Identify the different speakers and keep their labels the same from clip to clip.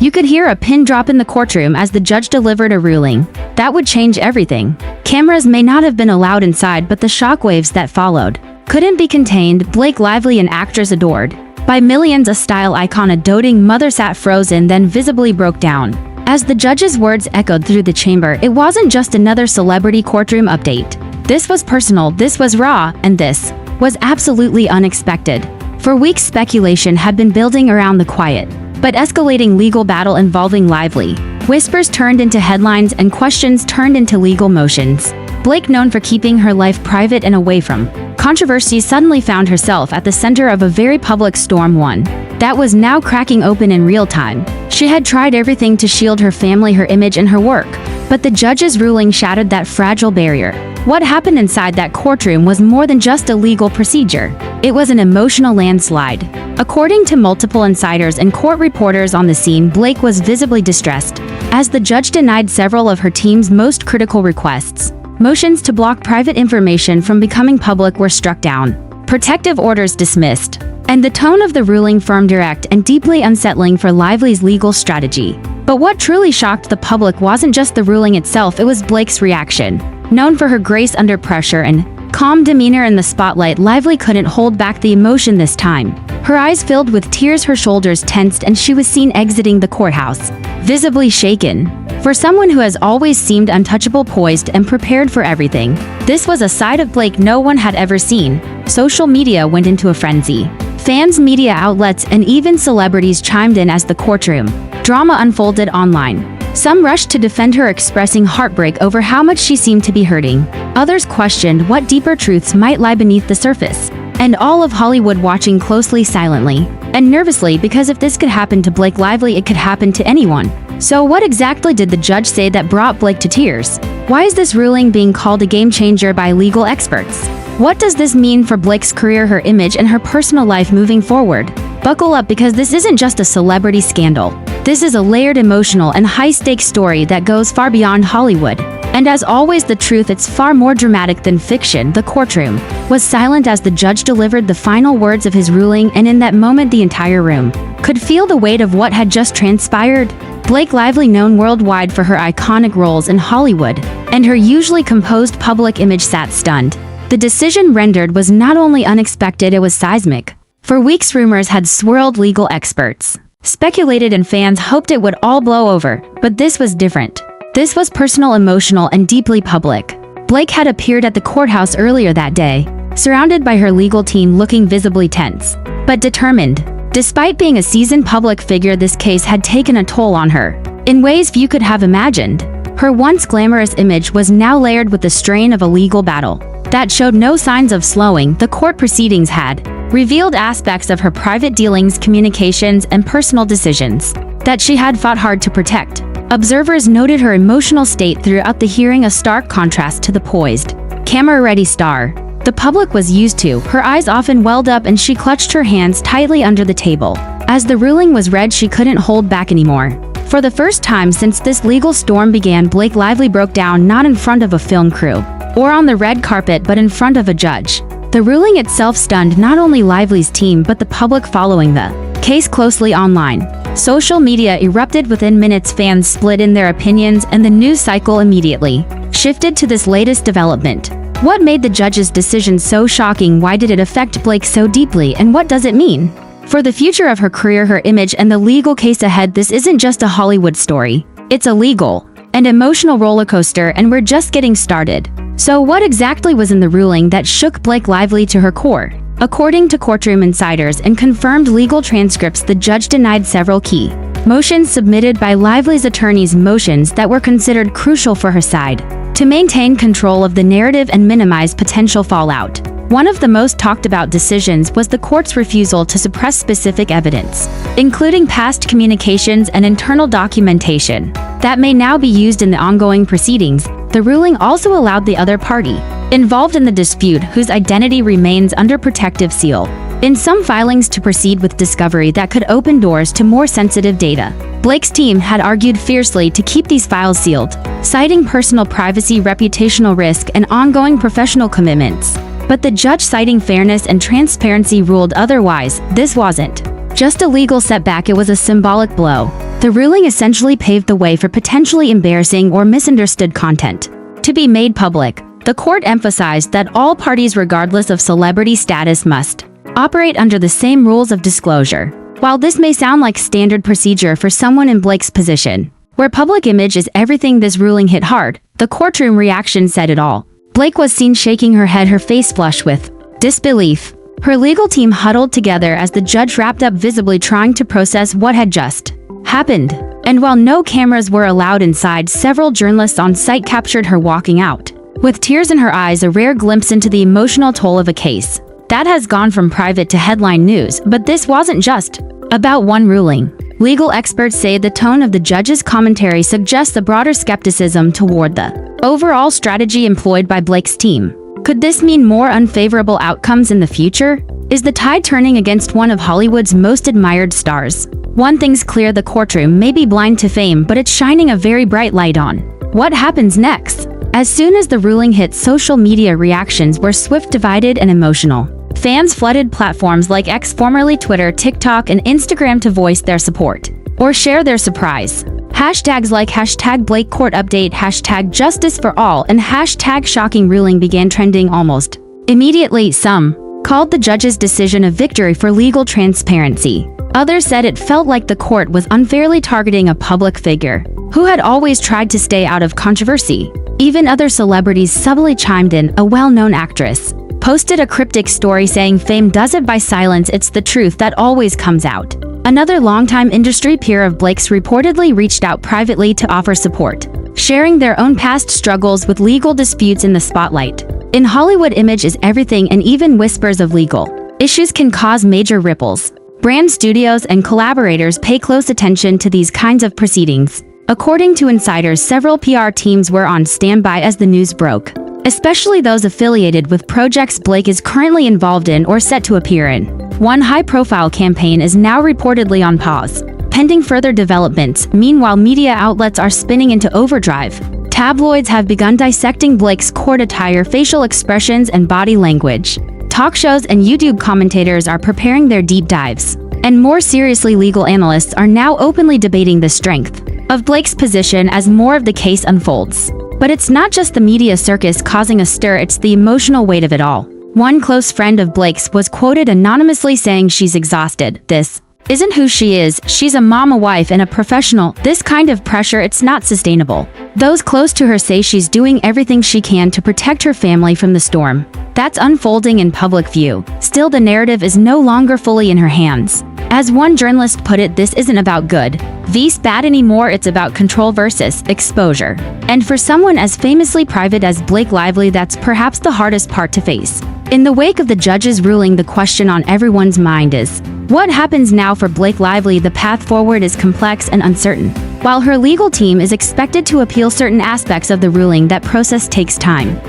Speaker 1: You could hear a pin drop in the courtroom as the judge delivered a ruling that would change everything. Cameras may not have been allowed inside, but the shockwaves that followed couldn't be contained. Blake Lively, an actress adored by millions, a style icon, a doting mother, sat frozen, then visibly broke down as the judge's words echoed through the chamber. It wasn't just another celebrity courtroom update. This was personal, this was raw, and this was absolutely unexpected. For weeks, speculation had been building around the quiet but escalating legal battle involving Lively. Whispers turned into headlines and questions turned into legal motions. Blake, known for keeping her life private and away from controversy, suddenly found herself at the center of a very public storm, one that was now cracking open in real time. She had tried everything to shield her family, her image, and her work, but the judge's ruling shattered that fragile barrier. What happened inside that courtroom was more than just a legal procedure. It was an emotional landslide. According to multiple insiders and court reporters on the scene, Blake was visibly distressed as the judge denied several of her team's most critical requests. Motions to block private information from becoming public were struck down, protective orders dismissed, and the tone of the ruling firm, direct, and deeply unsettling for Lively's legal strategy. But what truly shocked the public wasn't just the ruling itself, it was Blake's reaction. Known for her grace under pressure and calm demeanor in the spotlight, Lively couldn't hold back the emotion this time. Her eyes filled with tears, her shoulders tensed, and she was seen exiting the courthouse, visibly shaken. For someone who has always seemed untouchable, poised, and prepared for everything, this was a side of Blake no one had ever seen. Social media went into a frenzy. Fans, media outlets, and even celebrities chimed in as the courtroom drama unfolded online. Some rushed to defend her, expressing heartbreak over how much she seemed to be hurting. Others questioned what deeper truths might lie beneath the surface. And all of Hollywood watching closely, silently, and nervously, because if this could happen to Blake Lively, it could happen to anyone. So what exactly did the judge say that brought Blake to tears? Why is this ruling being called a game changer by legal experts? What does this mean for Blake's career, her image, and her personal life moving forward? Buckle up, because this isn't just a celebrity scandal. This is a layered, emotional, and high-stakes story that goes far beyond Hollywood. And as always, the truth, it's far more dramatic than fiction. The courtroom was silent as the judge delivered the final words of his ruling, and in that moment the entire room could feel the weight of what had just transpired. Blake Lively, known worldwide for her iconic roles in Hollywood and her usually composed public image, sat stunned. The decision rendered was not only unexpected, it was seismic. For weeks, rumors had swirled, legal experts speculated, and fans hoped it would all blow over. But this was different. This was personal, emotional, and deeply public. Blake had appeared at the courthouse earlier that day, surrounded by her legal team, looking visibly tense, but determined. Despite being a seasoned public figure, this case had taken a toll on her in ways few could have imagined. Her once glamorous image was now layered with the strain of a legal battle that showed no signs of slowing. The court proceedings had revealed aspects of her private dealings, communications, and personal decisions that she had fought hard to protect. Observers noted her emotional state throughout the hearing, a stark contrast to the poised, camera-ready star the public was used to. Her eyes often welled up, and she clutched her hands tightly under the table. As the ruling was read, she couldn't hold back anymore. For the first time since this legal storm began, Blake Lively broke down, not in front of a film crew or on the red carpet, but in front of a judge. The ruling itself stunned not only Lively's team but the public following the case closely online. Social media erupted within minutes, fans split in their opinions, and the news cycle immediately shifted to this latest development. What made the judge's decision so shocking? Why did it affect Blake so deeply? And what does it mean for the future of her career, her image, and the legal case ahead? This isn't just a Hollywood story. It's a legal and emotional roller coaster, and we're just getting started. So what exactly was in the ruling that shook Blake Lively to her core? According to courtroom insiders and confirmed legal transcripts, the judge denied several key motions submitted by Lively's attorneys, motions that were considered crucial for her side to maintain control of the narrative and minimize potential fallout. One of the most talked about decisions was the court's refusal to suppress specific evidence, including past communications and internal documentation that may now be used in the ongoing proceedings. The ruling also allowed the other party involved in the dispute, whose identity remains under protective seal, in some filings to proceed with discovery that could open doors to more sensitive data. Blake's team had argued fiercely to keep these files sealed, citing personal privacy, reputational risk, and ongoing professional commitments. But the judge, citing fairness and transparency, ruled otherwise. This wasn't just a legal setback, it was a symbolic blow. The ruling essentially paved the way for potentially embarrassing or misunderstood content to be made public. The court emphasized that all parties, regardless of celebrity status, must operate under the same rules of disclosure. While this may sound like standard procedure for someone in Blake's position, where public image is everything, this ruling hit hard. The courtroom reaction said it all. Blake was seen shaking her head, her face flushed with disbelief. Her legal team huddled together as the judge wrapped up, visibly trying to process what had just happened. And while no cameras were allowed inside, several journalists on site captured her walking out with tears in her eyes, a rare glimpse into the emotional toll of a case that has gone from private to headline news. But this wasn't just about one ruling. Legal experts say the tone of the judge's commentary suggests a broader skepticism toward the overall strategy employed by Blake's team. Could this mean more unfavorable outcomes in the future? Is the tide turning against one of Hollywood's most admired stars? One thing's clear: the courtroom may be blind to fame, but it's shining a very bright light on what happens next. As soon as the ruling hit social media, reactions were swift, divided, and emotional. Fans flooded platforms like X, formerly Twitter, TikTok, and Instagram to voice their support or share their surprise. Hashtags like #BlakeCourtUpdate, #JusticeForAll, and #Shocking Ruling began trending almost immediately. Some called the judge's decision a victory for legal transparency. Others said it felt like the court was unfairly targeting a public figure who had always tried to stay out of controversy. Even other celebrities subtly chimed in. A well-known actress posted a cryptic story saying, "Fame does it by silence, it's the truth that always comes out." Another longtime industry peer of Blake's reportedly reached out privately to offer support, sharing their own past struggles with legal disputes in the spotlight. In Hollywood, image is everything, and even whispers of legal issues can cause major ripples. Brand studios and collaborators pay close attention to these kinds of proceedings. According to insiders, several PR teams were on standby as the news broke, especially those affiliated with projects Blake is currently involved in or set to appear in. One high-profile campaign is now reportedly on pause, pending further developments. Meanwhile, media outlets are spinning into overdrive. Tabloids have begun dissecting Blake's court attire, facial expressions, and body language. Talk shows and YouTube commentators are preparing their deep dives. And more seriously, legal analysts are now openly debating the strength of Blake's position as more of the case unfolds. But it's not just the media circus causing a stir, it's the emotional weight of it all. One close friend of Blake's was quoted anonymously saying, "She's exhausted. This isn't who she is. She's a mom, a wife, and a professional. This kind of pressure, it's not sustainable." Those close to her say she's doing everything she can to protect her family from the storm that's unfolding in public view. Still, the narrative is no longer fully in her hands. As one journalist put it, this isn't about good vs bad anymore, it's about control versus exposure. And for someone as famously private as Blake Lively, that's perhaps the hardest part to face. In the wake of the judge's ruling, the question on everyone's mind is, what happens now for Blake Lively? The path forward is complex and uncertain. While her legal team is expected to appeal certain aspects of the ruling, that process takes time.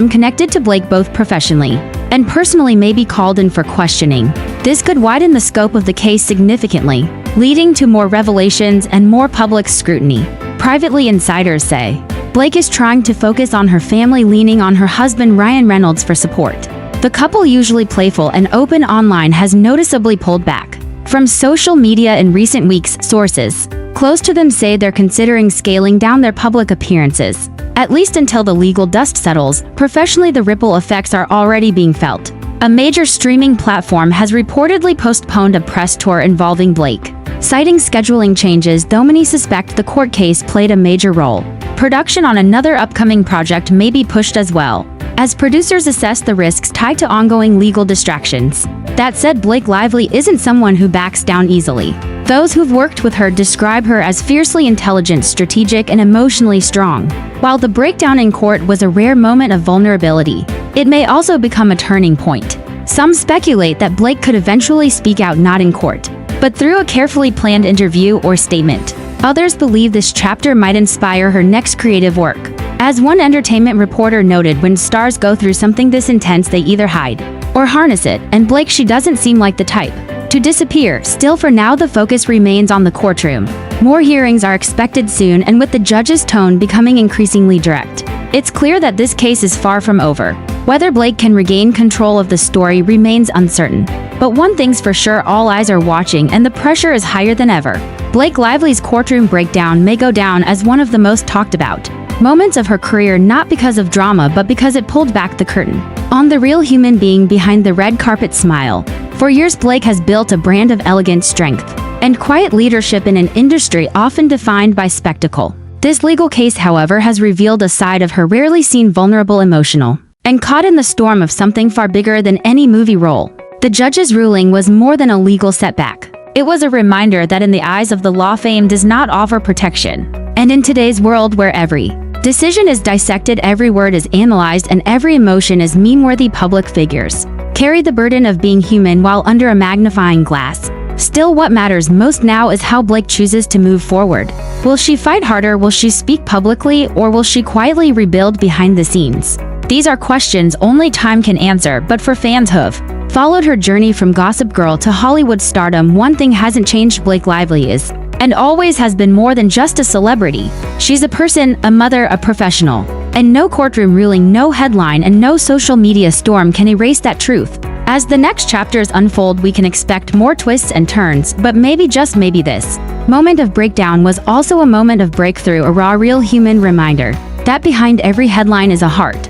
Speaker 1: Connected to Blake both professionally and personally may be called in for questioning. This could widen the scope of the case significantly, leading to more revelations and more public scrutiny. Privately, insiders say Blake is trying to focus on her family, leaning on her husband Ryan Reynolds for support. The couple, usually playful and open online, has noticeably pulled back from social media in recent weeks. Sources close to them say they're considering scaling down their public appearances, at least until the legal dust settles. Professionally, the ripple effects are already being felt. A major streaming platform has reportedly postponed a press tour involving Blake, citing scheduling changes, though many suspect the court case played a major role. Production on another upcoming project may be pushed as well, as producers assess the risks tied to ongoing legal distractions. That said, Blake Lively isn't someone who backs down easily. Those who've worked with her describe her as fiercely intelligent, strategic, and emotionally strong. While the breakdown in court was a rare moment of vulnerability, it may also become a turning point. Some speculate that Blake could eventually speak out, not in court, but through a carefully planned interview or statement. Others believe this chapter might inspire her next creative work. As one entertainment reporter noted, when stars go through something this intense, they either hide or harness it, and Blake, she doesn't seem like the type to disappear. Still, for now, the focus remains on the courtroom. More hearings are expected soon, and with the judge's tone becoming increasingly direct, it's clear that this case is far from over. Whether Blake can regain control of the story remains uncertain. But one thing's for sure, all eyes are watching and the pressure is higher than ever. Blake Lively's courtroom breakdown may go down as one of the most talked about moments of her career, not because of drama but because it pulled back the curtain on the real human being behind the red carpet smile. For years, Blake has built a brand of elegant strength and quiet leadership in an industry often defined by spectacle. This legal case, however, has revealed a side of her rarely seen, vulnerable, emotional, and caught in the storm of something far bigger than any movie role. The judge's ruling was more than a legal setback. It was a reminder that in the eyes of the law, fame does not offer protection. And in today's world, where every decision is dissected, every word is analyzed, and every emotion is meme-worthy, public figures carry the burden of being human while under a magnifying glass. Still, what matters most now is how Blake chooses to move forward. Will she fight harder? Will she speak publicly? Or will she quietly rebuild behind the scenes? These are questions only time can answer, but for fans who've followed her journey from Gossip Girl to Hollywood stardom, one thing hasn't changed: Blake Lively is, and always has been, more than just a celebrity. She's a person, a mother, a professional. And no courtroom ruling, no headline, and no social media storm can erase that truth. As the next chapters unfold, we can expect more twists and turns, but maybe, just maybe, this moment of breakdown was also a moment of breakthrough, a raw, real human reminder that behind every headline is a heart,